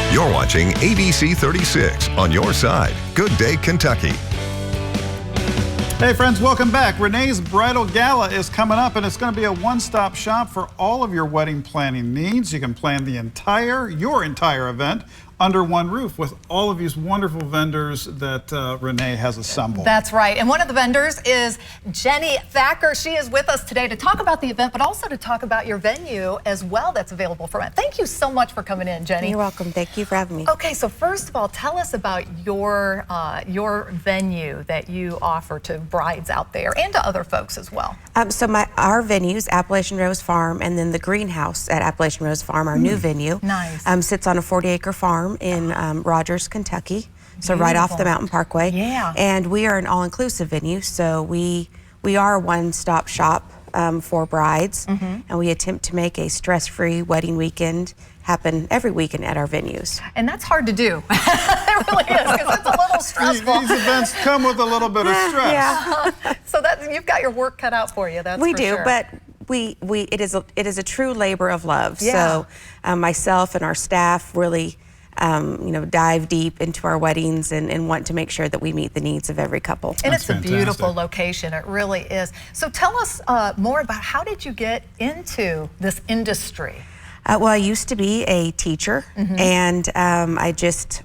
You're watching ABC 36 on your side. Good Day, Kentucky. Hey friends, welcome back. Renee's Bridal Gala is coming up, and it's going to be a one-stop shop for all of your wedding planning needs. You can plan your entire event under one roof with all of these wonderful vendors that Renee has assembled. That's right. And one of the vendors is Lea Thacker. She is with us today to talk about the event, but also to talk about your venue as well that's available for rent. Thank you so much for coming in, Jenny. You're welcome. Thank you for having me. Okay, so first of all, tell us about your venue that you offer to brides out there and to other folks as well. Our venues, Appalachian Rose Farm, and then the greenhouse at Appalachian Rose Farm, our new venue, sits on a 40-acre farm in Rogers, Kentucky, so right off the Mountain Parkway. Yeah. And we are an all-inclusive venue, so we are a one-stop shop for brides, and we attempt to make a stress-free wedding weekend happen every weekend at our venues. And that's hard to do. It really is, because it's a little stressful. These events come with a little bit of stress. Yeah. So you've got your work cut out for you, that's We for do, sure. but it is a true labor of love. Yeah. So myself and our staff really dive deep into our weddings and want to make sure that we meet the needs of every couple. And That's it's a fantastic. beautiful location, it really is. So tell us more about how did you get into this industry? Well, I used to be a teacher, and I just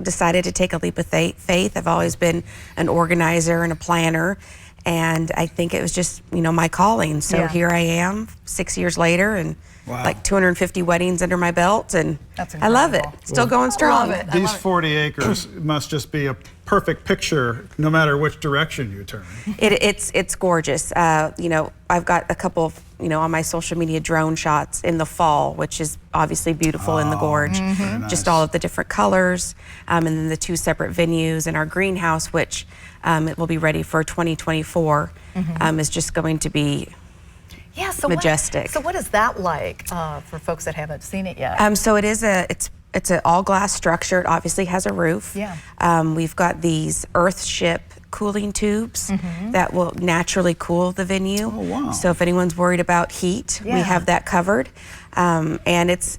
decided to take a leap of faith. I've always been an organizer and a planner, and I think it was just, my calling. So here I am 6 years later, and like 250 weddings under my belt, and I love it. Still going strong. I love it. These 40 acres must just be a perfect picture no matter which direction you turn. It's gorgeous. I've got a couple of, on my social media drone shots in the fall, which is obviously beautiful in the gorge. Just all of the different colors, and then the two separate venues, and our greenhouse, which it will be ready for 2024, is just going to be majestic. So what is that like for folks that haven't seen it yet? So it's an all glass structure. It obviously has a roof. Yeah. We've got these Earthship cooling tubes that will naturally cool the venue. Oh, wow. So if anyone's worried about heat, we have that covered. And it's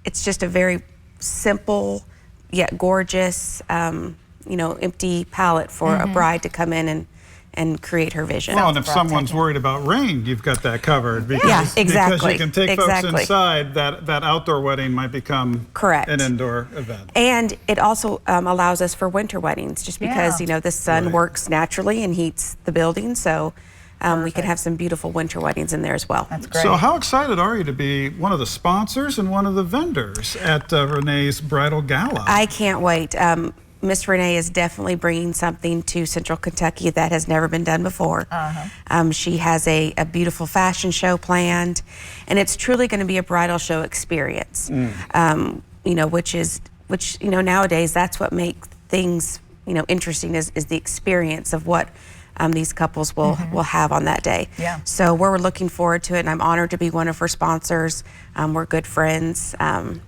just a very simple yet gorgeous empty palette for a bride to come in and create her vision. Well, and if someone's worried about rain, you've got that covered. Because, exactly. Because you can take folks inside, that outdoor wedding might become an indoor event. And it also allows us for winter weddings, just because, the sun works naturally and heats the building. So we can have some beautiful winter weddings in there as well. That's great. So how excited are you to be one of the sponsors and one of the vendors at Renee's Bridal Gala? I can't wait. Miss Renee is definitely bringing something to Central Kentucky that has never been done before. She has a beautiful fashion show planned, and it's truly going to be a bridal show experience. Which nowadays that's what makes things interesting is the experience of what these couples will have on that day. Yeah. So we're looking forward to it, and I'm honored to be one of her sponsors. We're good friends,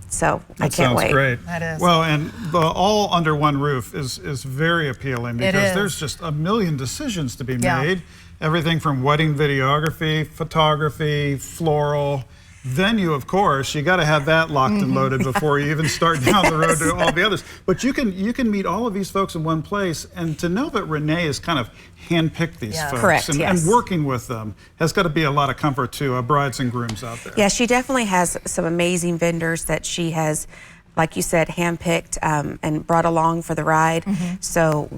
so I can't wait. That sounds great. That is. Well, and the all under one roof is very appealing, because there's just a million decisions to be made. Everything from wedding videography, photography, floral, venue, of course. You got to have that locked and loaded before you even start down the road to all the others. But you can meet all of these folks in one place, and to know that Renee has kind of handpicked these folks and working with them has got to be a lot of comfort to brides and grooms out there. Yeah, she definitely has some amazing vendors that she has, like you said, handpicked and brought along for the ride. So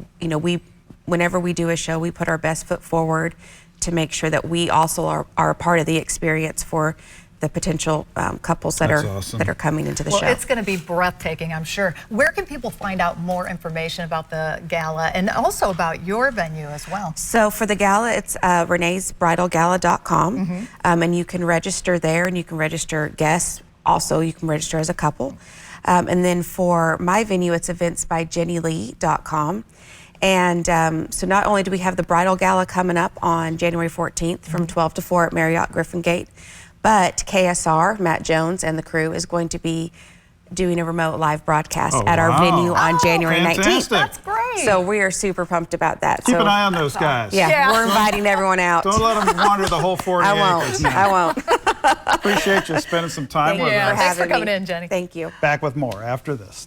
whenever we do a show, we put our best foot forward to make sure that we also are a part of the experience for the potential couples that are coming into the show. Well, it's going to be breathtaking, I'm sure. Where can people find out more information about the gala and also about your venue as well? So for the gala, it's reneesbridalgala.com, and you can register there, and you can register guests. Also, you can register as a couple. And then for my venue, it's eventsbyjennylee.com. And so not only do we have the Bridal Gala coming up on January 14th from 12 to 4 at Marriott Griffin Gate, but KSR, Matt Jones, and the crew is going to be doing a remote live broadcast at our venue on January 19th. That's great. So we are super pumped about that. Keep an eye on those guys. Yeah, we're inviting everyone out. Don't let them wander the whole 40 acres. I won't. Appreciate you spending some time with us. Thanks for coming in, Jenny. Thank you. Back with more after this.